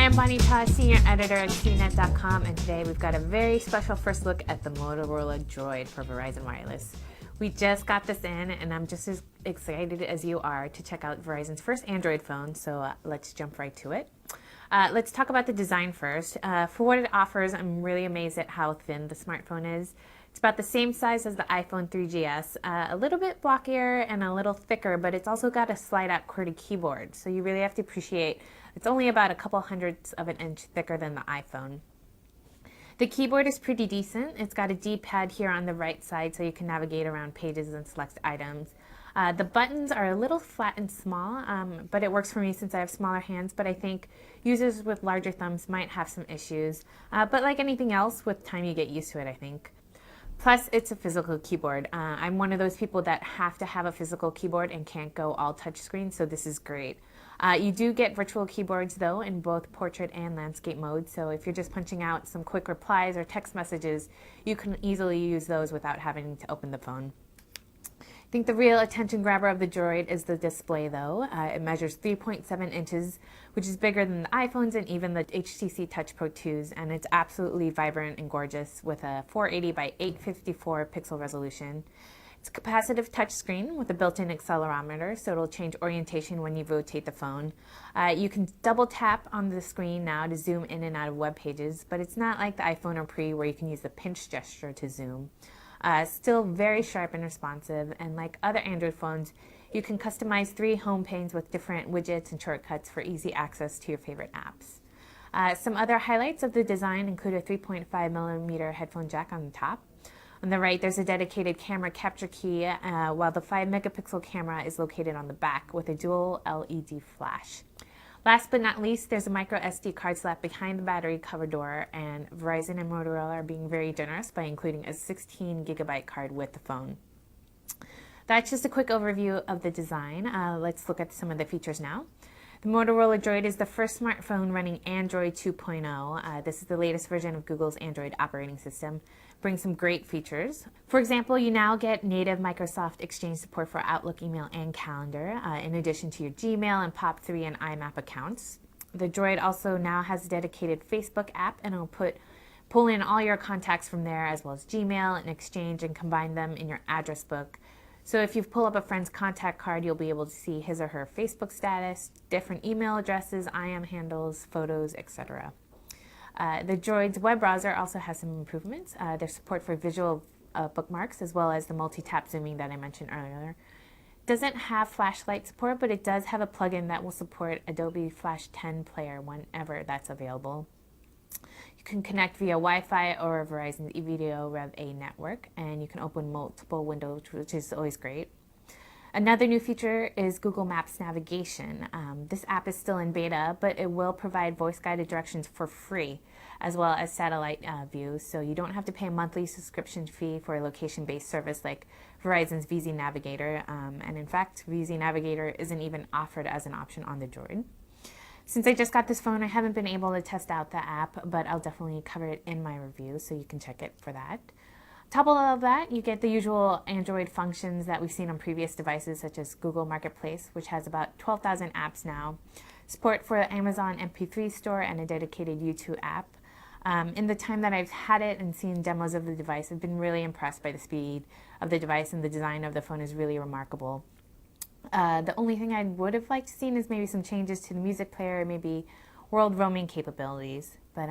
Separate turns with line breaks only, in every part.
I'm Bonnie Cha, Senior Editor at CNET.com, and today we've got a very special first look at the Motorola Droid for Verizon Wireless. We just got this in, and I'm just as excited as you are to check out Verizon's first Android phone, so let's jump right to it. Let's talk about the design first. For what it offers, I'm really amazed at how thin the smartphone is. It's about the same size as the iPhone 3GS, a little bit blockier and a little thicker, but it's also got a slide-out QWERTY keyboard, so you really have to appreciate it's only about a couple hundredths of an inch thicker than the iPhone. The keyboard is pretty decent. It's got a D-pad here on the right side so you can navigate around pages and select items. The buttons are a little flat and small, but it works for me since I have smaller hands, but I think users with larger thumbs might have some issues. But like anything else, with time you get used to it, I think. Plus, it's a physical keyboard. I'm one of those people that have to have a physical keyboard and can't go all touchscreen, so this is great. You do get virtual keyboards, though, in both portrait and landscape mode, so if you're just punching out some quick replies or text messages, you can easily use those without having to open the phone. I think the real attention grabber of the Droid is the display, though. It measures 3.7 inches, which is bigger than the iPhones and even the HTC Touch Pro 2s, and it's absolutely vibrant and gorgeous with a 480 by 854 pixel resolution. It's a capacitive touchscreen with a built-in accelerometer, so it'll change orientation when you rotate the phone. You can double tap on the screen now to zoom in and out of web pages, but it's not like the iPhone or Pre where you can use the pinch gesture to zoom. Still very sharp and responsive, and like other Android phones, you can customize 3 home panes with different widgets and shortcuts for easy access to your favorite apps. Some other highlights of the design include a 3.5mm headphone jack on the top. On the right, there's a dedicated camera capture key, while the 5-megapixel camera is located on the back with a dual LED flash. Last but not least, there's a micro SD card slot behind the battery cover door, and Verizon and Motorola are being very generous by including a 16GB card with the phone. That's just a quick overview of the design. Let's look at some of the features now. The Motorola Droid is the first smartphone running Android 2.0. This is the latest version of Google's Android operating system. Brings some great features. For example, you now get native Microsoft Exchange support for Outlook, email, and calendar, in addition to your Gmail and POP3 and IMAP accounts. The Droid also now has a dedicated Facebook app, and it'll pull in all your contacts from there, as well as Gmail and Exchange, and combine them in your address book. So if you pull up a friend's contact card, you'll be able to see his or her Facebook status, different email addresses, IM handles, photos, etc. The Droid's web browser also has some improvements. There's support for visual bookmarks, as well as the multi-tap zooming that I mentioned earlier. It doesn't have flashlight support, but it does have a plugin that will support Adobe Flash 10 Player whenever that's available. You can connect via Wi-Fi or Verizon's eVideo Rev A network, and you can open multiple windows, which is always great. Another new feature is Google Maps navigation. This app is still in beta, but it will provide voice-guided directions for free, as well as satellite views, so you don't have to pay a monthly subscription fee for a location-based service like Verizon's VZ Navigator, and in fact, VZ Navigator isn't even offered as an option on the Droid. Since I just got this phone, I haven't been able to test out the app, but I'll definitely cover it in my review, so you can check it for that. On top of all of that, you get the usual Android functions that we've seen on previous devices, such as Google Marketplace, which has about 12,000 apps now, support for Amazon MP3 store, and a dedicated YouTube app. In the time that I've had it and seen demos of the device, I've been really impressed by the speed of the device, and the design of the phone is really remarkable. The only thing I would have liked to see is maybe some changes to the music player, maybe world roaming capabilities. But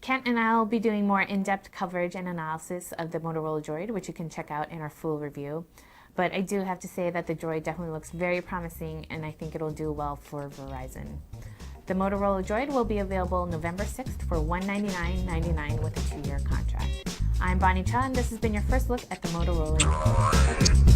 Kent and I will be doing more in-depth coverage and analysis of the Motorola Droid, which you can check out in our full review. But I do have to say that the Droid definitely looks very promising, and I think it'll do well for Verizon. The Motorola Droid will be available November 6th for $199.99 with a 2-year contract. I'm Bonnie Cha, and this has been your first look at the Motorola Droid.